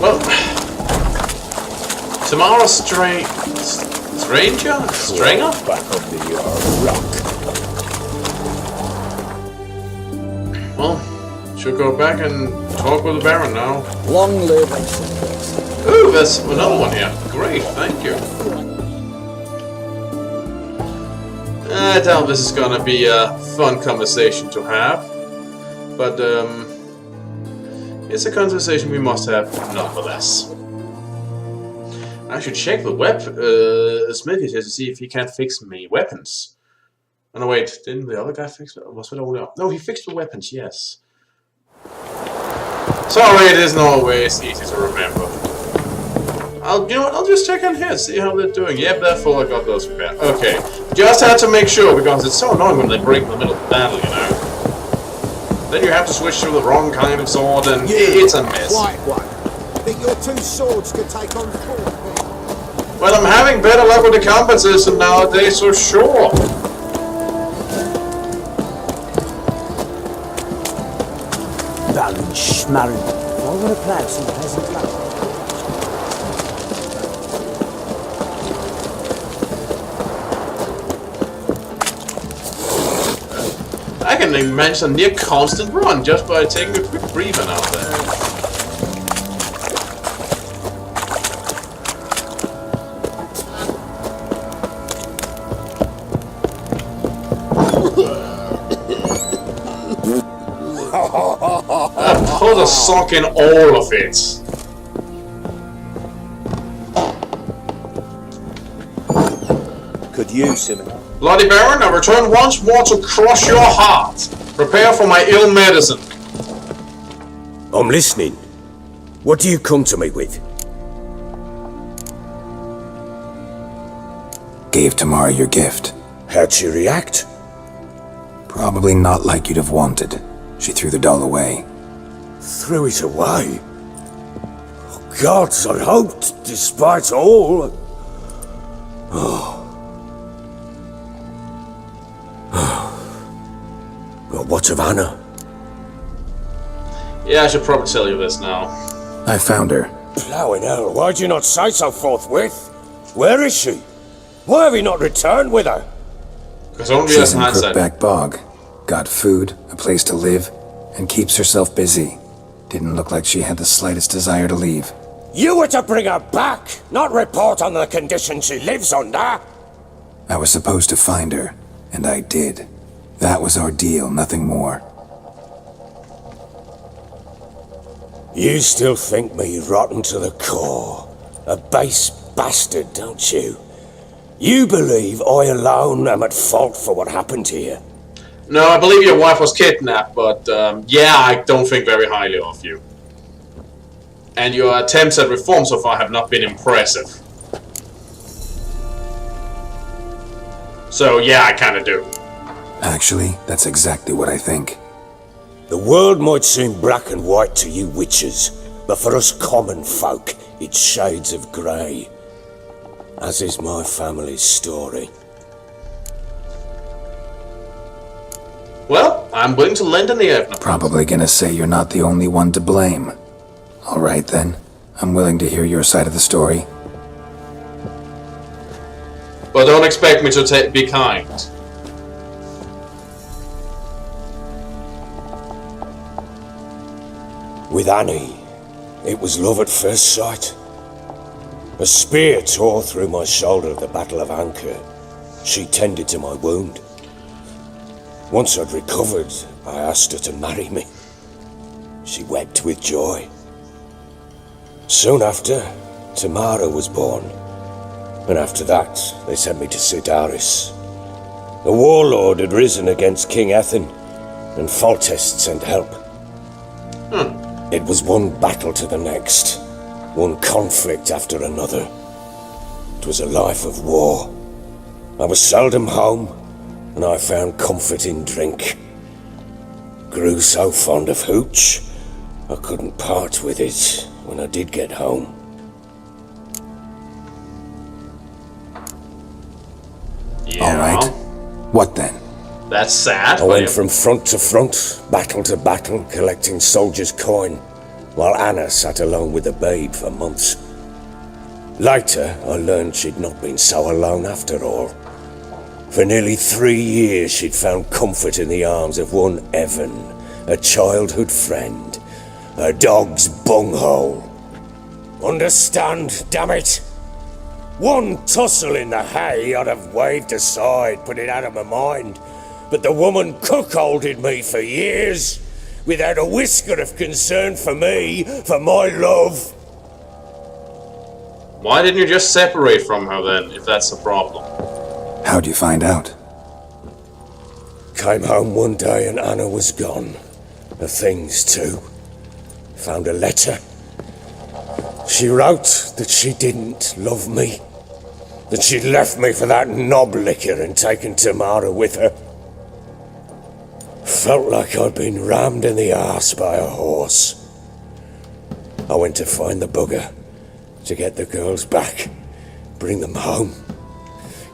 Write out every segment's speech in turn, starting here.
Well, tomorrow's Stranger? Stringer? Back on the rock. Well, should go back and talk with the Baron now. Long live Ancient. Ooh, there's another one here. Great, thank you. I doubt this is gonna be a fun conversation to have, but it's a conversation we must have nonetheless. I should check the smithy here to see if he can fix me weapons. Oh no, wait, didn't the other guy fix it? Was it only? No, he fixed the weapons. Yes. Sorry, it isn't always easy to remember. You know what? I'll just check in here, see how they're doing. Yep, therefore I got those repaired. Okay, just had to make sure because it's so annoying when they break in the middle of the battle, you know. Then you have to switch to the wrong kind of sword, and it's a mess. White one. Think your two swords could take on four? Well, I'm having better luck with the combat system nowadays, so sure. Baron Schmarren. Over the place and peasant land. I can manage a near constant run just by taking a quick breather out there. Put a sock in all of it. Could use him. Bloody Baron, I return once more to crush your heart. Prepare for my ill medicine. I'm listening. What do you come to me with? Gave Tamara your gift. How'd she react? Probably not like you'd have wanted. She threw the doll away. Threw it away? Oh, gods, I hoped, despite all... Well, what of Anna? Yeah, I should probably tell you this now. I found her. Plowing hell, why'd you not say so forthwith? Where is she? Why have you not returned with her? Because only She's as in hindsight. Crookback Bog. Got food, a place to live, and keeps herself busy. Didn't look like she had the slightest desire to leave. You were to bring her back, not report on the conditions she lives under. I was supposed to find her, and I did. That was our deal, nothing more. You still think me rotten to the core. A base bastard, don't you? You believe I alone am at fault for what happened here? No, I believe your wife was kidnapped, but yeah, I don't think very highly of you. And your attempts at reform so far have not been impressive. So yeah, I kinda do. Actually, that's exactly what I think. The world might seem black and white to you witches, but for us common folk, it's shades of grey. As is my family's story. Well, I'm willing to lend an ear. Probably gonna say you're not the only one to blame. Alright then, I'm willing to hear your side of the story. But don't expect me to be kind. With Annie, it was love at first sight. A spear tore through my shoulder at the Battle of Anchor. She tended to my wound. Once I'd recovered, I asked her to marry me. She wept with joy. Soon after, Tamara was born. And after that, they sent me to Sidaris. A warlord had risen against King Ethan, and Foltest sent help. It was one battle to the next, one conflict after another. It was a life of war. I was seldom home, and I found comfort in drink. Grew so fond of hooch, I couldn't part with it when I did get home. Yeah. Alright. What then? That's sad. I went from front to front, battle to battle, collecting soldiers' coin. while Anna sat alone with the babe for months. Later, I learned she'd not been so alone after all. For nearly 3 years, she'd found comfort in the arms of one Evan, a childhood friend, a dog's bunghole. Understand, damn it? One tussle in the hay I'd have waved aside, put it out of my mind, but the woman cuckolded me for years, without a whisker of concern for me, for my love. Why didn't you just separate from her then, if that's the problem? How'd you find out? Came home one day and Anna was gone. Her things too. Found a letter. She wrote that she didn't love me. That she'd left me for that knob licker and taken Tamara with her. Felt like I'd been rammed in the arse by a horse. I went to find the bugger, to get the girls back, bring them home.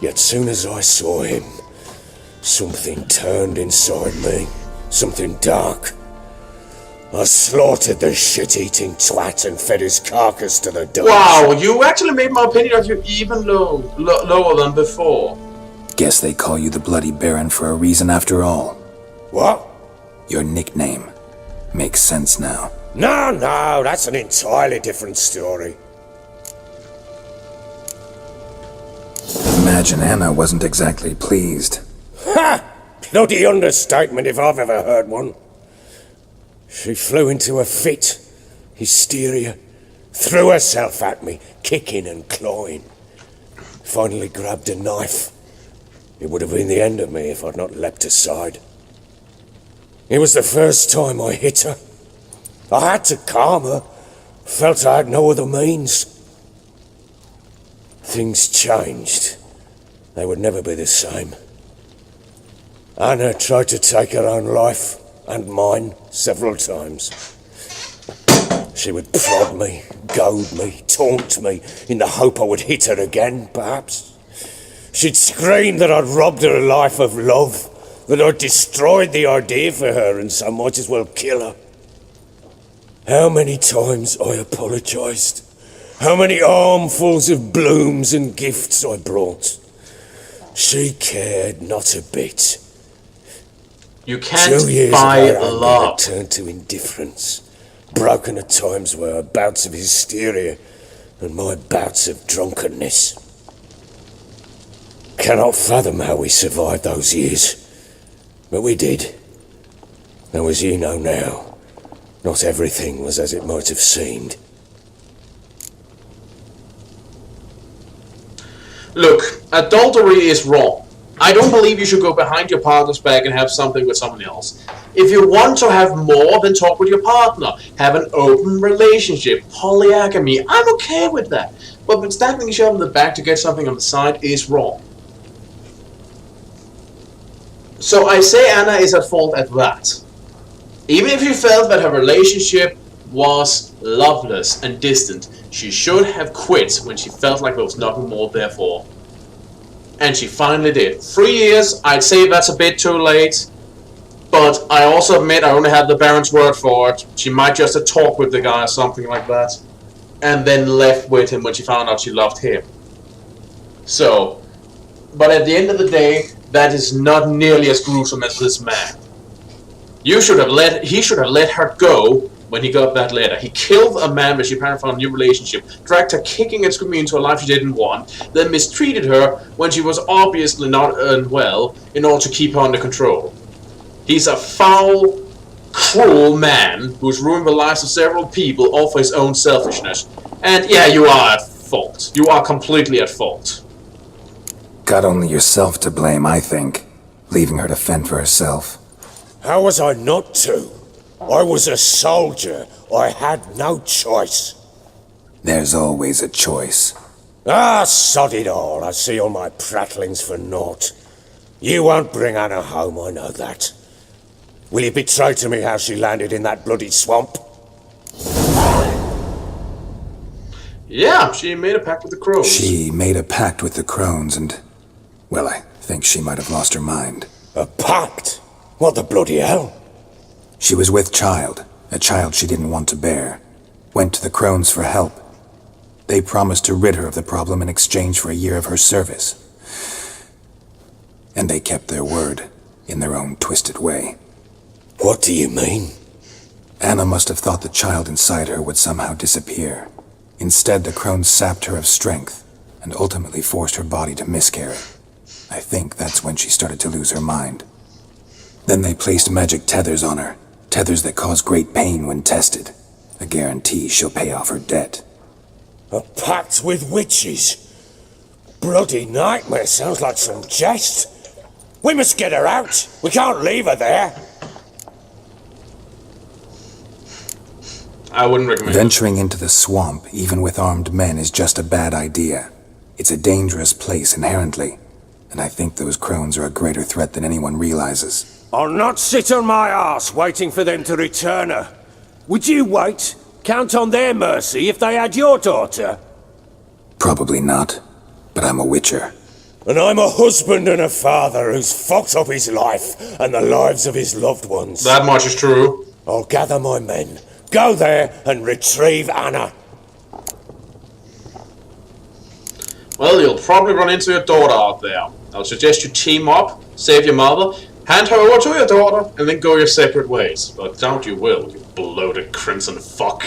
Yet soon as I saw him, something turned inside me, something dark. I slaughtered the shit-eating twat and fed his carcass to the dogs. Wow, you actually made my opinion of you even lower than before. Guess they call you the Bloody Baron for a reason after all. What? Your nickname. Makes sense now. No, that's an entirely different story. Imagine Anna wasn't exactly pleased. Ha! Bloody understatement if I've ever heard one. She flew into a fit, hysteria, threw herself at me, kicking and clawing. Finally grabbed a knife. It would have been the end of me if I'd not leapt aside. It was the first time I hit her. I had to calm her. Felt I had no other means. Things changed. They would never be the same. Anna tried to take her own life, and mine, several times. She would prod me, goad me, taunt me, in the hope I would hit her again, perhaps. She'd scream that I'd robbed her life of love, that I'd destroyed the idea for her, and so might as well kill her. How many times I apologised. How many armfuls of blooms and gifts I brought. She cared not a bit. You can't 2 years buy ago, love. I turned to indifference, broken at times by her bouts of hysteria and my bouts of drunkenness. Cannot fathom how we survived those years, but we did. Though as you know now, not everything was as it might have seemed. Look, adultery is wrong. I don't believe you should go behind your partner's back and have something with someone else. If you want to have more, then talk with your partner. Have an open relationship. Polygamy. I'm okay with that. But stabbing each other in the back to get something on the side is wrong. So I say Anna is at fault at that. Even if you felt that her relationship was loveless and distant, she should have quit when she felt like there was nothing more there for. And she finally did. 3 years, I'd say that's a bit too late. But I also admit I only had the Baron's word for it. She might just have talked with the guy or something like that. And then left with him when she found out she loved him. So, but at the end of the day, that is not nearly as gruesome as this man. He should have let her go when he got that letter. He killed a man when she apparently found a new relationship, dragged her kicking and screaming into a life she didn't want, then mistreated her when she was obviously not unwell in order to keep her under control. He's a foul, cruel man who's ruined the lives of several people all for his own selfishness. And yeah, you are at fault. You are completely at fault. Got only yourself to blame, I think. Leaving her to fend for herself. How was I not to? I was a soldier. I had no choice. There's always a choice. Ah, sod it all. I see all my prattlings for naught. You won't bring Anna home, I know that. Will you betray to me how she landed in that bloody swamp? Yeah, she made a pact with the crows. She made a pact with the crones and... well, I think she might have lost her mind. A pact? What the bloody hell? She was with child, a child she didn't want to bear. went to the crones for help. They promised to rid her of the problem in exchange for a year of her service. And they kept their word, in their own twisted way. What do you mean? Anna must have thought the child inside her would somehow disappear. Instead, the crones sapped her of strength, and ultimately forced her body to miscarry. I think that's when she started to lose her mind. Then they placed magic tethers on her, tethers that cause great pain when tested. A guarantee she'll pay off her debt. A pact with witches? Bloody nightmare, sounds like some jest. We must get her out. We can't leave her there. I wouldn't recommend it. Venturing into the swamp, even with armed men, is just a bad idea. It's a dangerous place inherently, and I think those crones are a greater threat than anyone realizes. I'll not sit on my arse waiting for them to return her. Would you wait? Count on their mercy if they had your daughter? Probably not, but I'm a witcher. And I'm a husband and a father who's fucked up his life and the lives of his loved ones. That much is true. I'll gather my men, go there and retrieve Anna. Well, you'll probably run into your daughter out there. I'll suggest you team up, save your mother, hand her over to your daughter, and then go your separate ways. But don't you will, you bloated crimson fuck.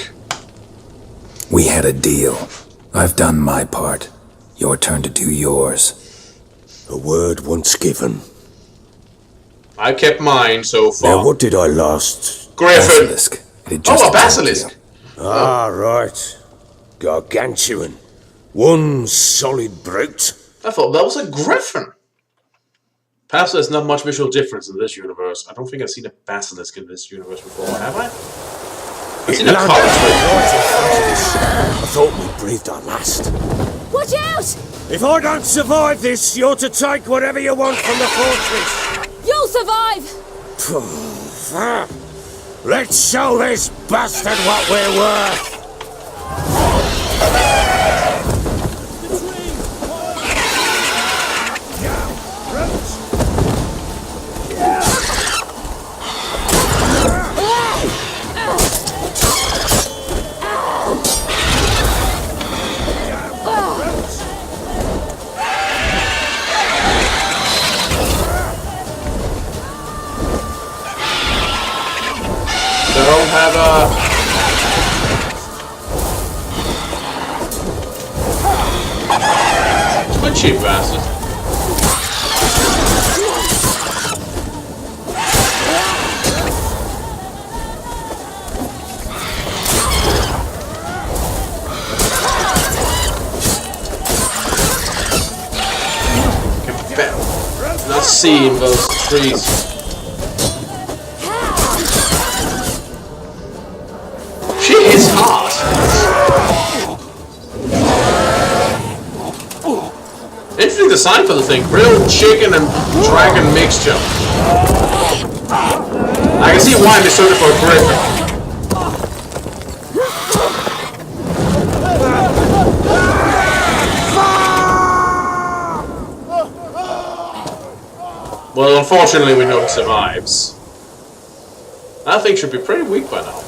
We had a deal. I've done my part. Your turn to do yours. A word once given. I kept mine so far. Now what did I last... Griffin! Basilisk. It had just Oh, a attacked basilisk! you. Ah, right. Gargantuan. One solid brute. I thought that was a griffin. Perhaps there's not much visual difference in this universe. I don't think I've seen a basilisk in this universe before, have I? I've seen a landed comet. right in front of us. I thought we breathed our last. Watch out! If I don't survive this, you're to take whatever you want from the fortress. You'll survive! Let's show this bastard what we're worth. Don't have a... Good cheap bastard. Can not see in those trees. She is hot. Interesting design for the thing. Real chicken and dragon mixture. I can see why they took it for a griffin. Well, unfortunately, we know he survives. That thing should be pretty weak by now.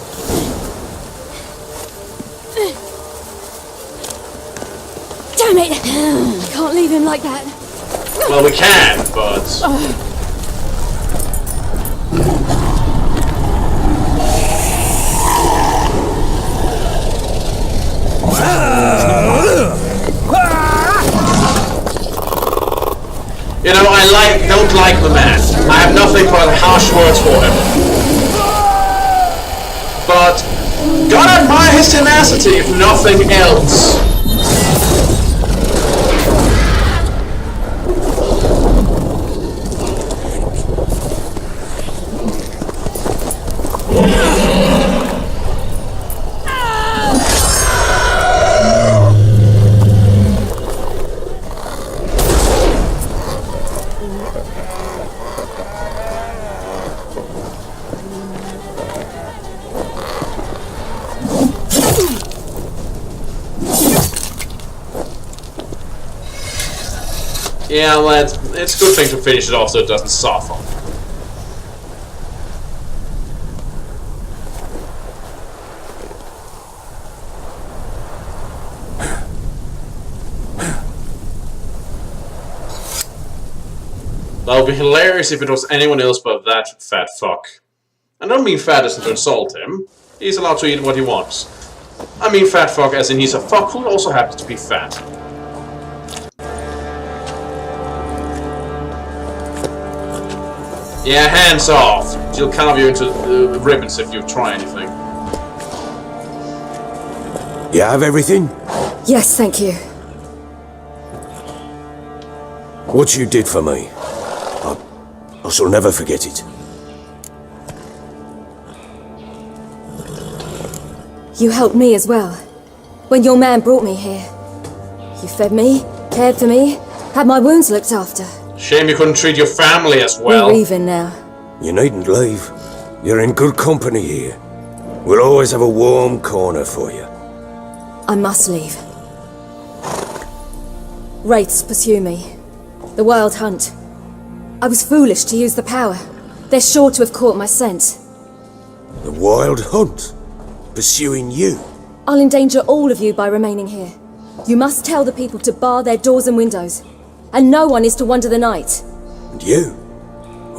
Damn it! I can't leave him like that. Well, we can, but... You know, don't like the man. I have nothing but harsh words for him. But, gotta admire his tenacity, if nothing else. Yeah, well, it's a good thing to finish it off so it doesn't suffer. That would be hilarious if it was anyone else but that fat fuck. I don't mean fat as in to insult him. He's allowed to eat what he wants. I mean fat fuck as in he's a fuck who also happens to be fat. Yeah, hands off. She'll carve you into ribbons if you try anything. You have everything? Yes, thank you. What you did for me, I shall never forget it. You helped me as well. When your man brought me here. You fed me, cared for me, had my wounds looked after. Shame you couldn't treat your family as well. We're even now. You needn't leave. You're in good company here. We'll always have a warm corner for you. I must leave. Wraiths pursue me. The Wild Hunt. I was foolish to use the power. They're sure to have caught my scent. The Wild Hunt? Pursuing you? I'll endanger all of you by remaining here. You must tell the people to bar their doors and windows. And no one is to wander the night. And you?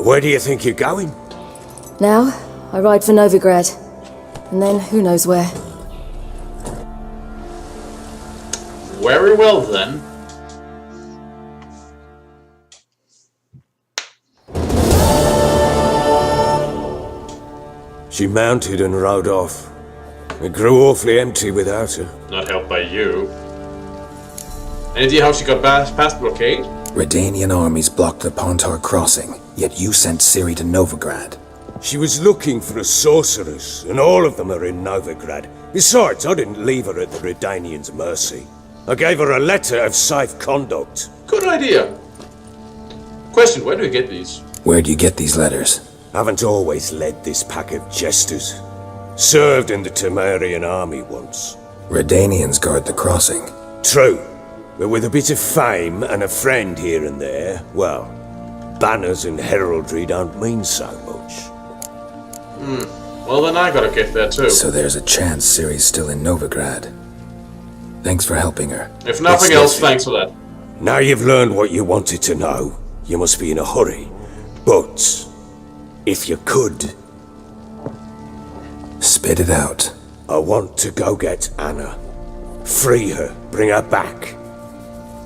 Where do you think you're going? Now, I ride for Novigrad. And then, who knows where. Very well then. She mounted and rode off. It grew awfully empty without her. Not helped by you. Any idea how she got past blockade? Redanian armies blocked the Pontar crossing, yet you sent Ciri to Novigrad. She was looking for a sorceress, and all of them are in Novigrad. Besides, I didn't leave her at the Redanians' mercy. I gave her a letter of safe conduct. Good idea. Question, where do you get these? Where do you get these letters? Haven't always led this pack of jesters. Served in the Temerian army once. Redanians guard the crossing. True, but with a bit of fame and a friend here and there, well, banners and heraldry don't mean so much. Well then I gotta get there too. So there's a chance Ciri's still in Novigrad. Thanks for helping her. If nothing else, thanks for that. Now you've learned what you wanted to know, you must be in a hurry. But, if you could, spit it out. I want to go get Anna. Free her, bring her back.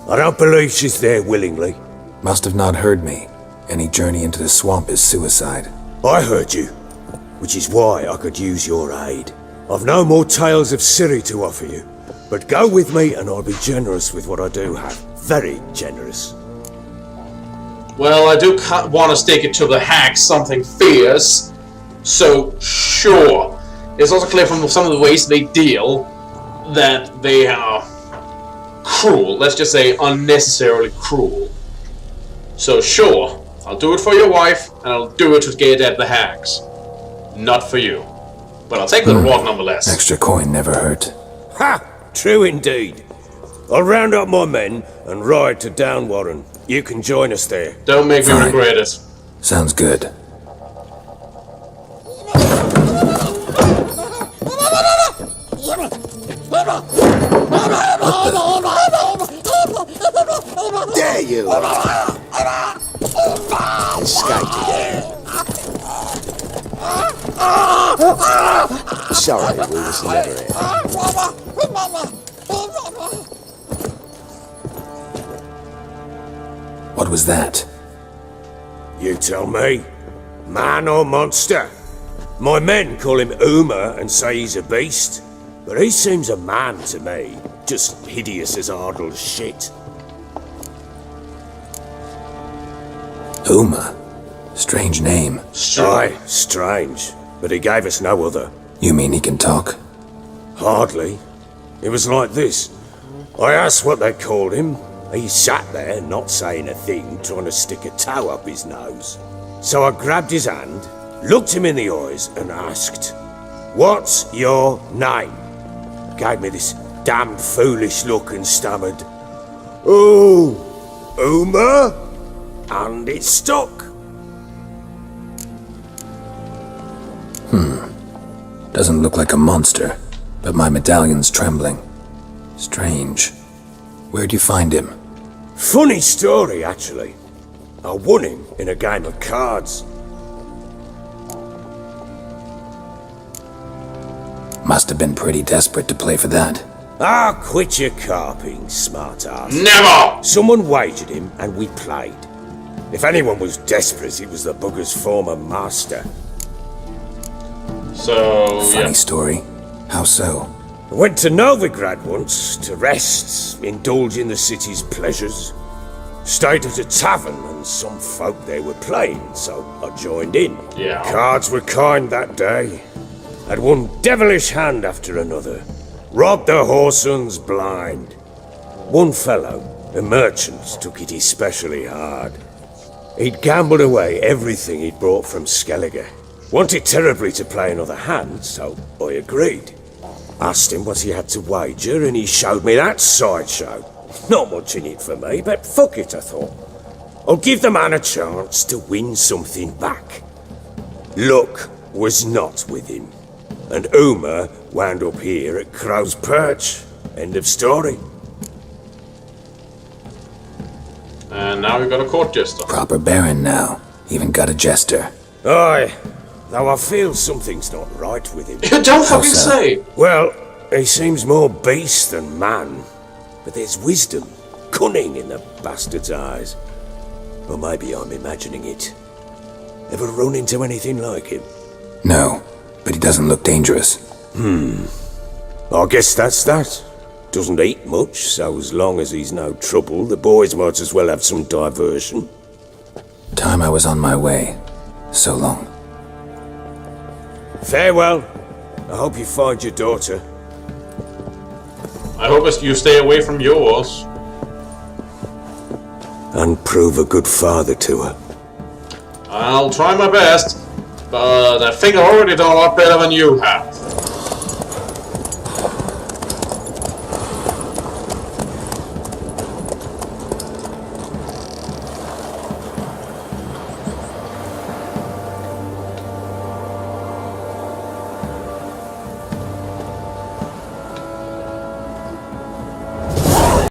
I don't believe she's there willingly. Must have not heard me. Any journey into the swamp is suicide. I heard you, which is why I could use your aid. I've no more tales of Ciri to offer you, but go with me and I'll be generous with what I do have. Very generous. Well, I do want to stick it to the hack something fierce, so sure. It's also clear from some of the ways they deal that they are cruel. Let's just say unnecessarily cruel. So sure, I'll do it for your wife, and I'll do it to get at the hags. Not for you. But I'll take the reward nonetheless. Extra coin never hurt. Ha! True indeed. I'll round up my men and ride to Downwarren. You can join us there. Don't make me Fine. regret it. Sounds good. There you are. Escaped again. Sorry, we was never here. What was that? You tell me. Man or monster? My men call him Uma and say he's a beast, but he seems a man to me. Just hideous as Ardle's shit. Uma. Strange name. Aye, strange. But he gave us no other. You mean he can talk? Hardly. It was like this. I asked what they called him. He sat there, not saying a thing, trying to stick a toe up his nose. So I grabbed his hand, looked him in the eyes, and asked, "What's your name?" Gave me this damned foolish look and stammered, "Oh, Uma?" And it stuck. Doesn't look like a monster, but my medallion's trembling. Strange. Where'd you find him? Funny story, actually. I won him in a game of cards. Must have been pretty desperate to play for that. Ah, quit your carping, smart ass. Never! Someone wagered him and we played. If anyone was desperate, it was the bugger's former master. So, Funny yeah. story. How so? I went to Novigrad once to rest, indulge in the city's pleasures. Stayed at a tavern and some folk there were playing, so I joined in. Yeah. Cards were kind that day. Had one devilish hand after another. Robbed the Whoresons blind. One fellow, a merchant, took it especially hard. He'd gambled away everything he'd brought from Skellige. Wanted terribly to play another hand, so I agreed. Asked him what he had to wager, and he showed me that sideshow. Not much in it for me, but fuck it, I thought. I'll give the man a chance to win something back. Luck was not with him, and Uma wound up here at Crow's Perch. End of story. And now we got a court jester. Proper baron now. Even got a jester. Aye, though I feel something's not right with him. Don't fucking so? say! Well, he seems more beast than man, but there's wisdom, cunning in the bastard's eyes. Or maybe I'm imagining it. Ever run into anything like him? No, but he doesn't look dangerous. I guess that's that. Doesn't eat much, so as long as he's no trouble, the boys might as well have some diversion. Time I was on my way. So long. Farewell. I hope you find your daughter. I hope you stay away from yours. And prove a good father to her. I'll try my best, but I think I've already done a lot better than you have.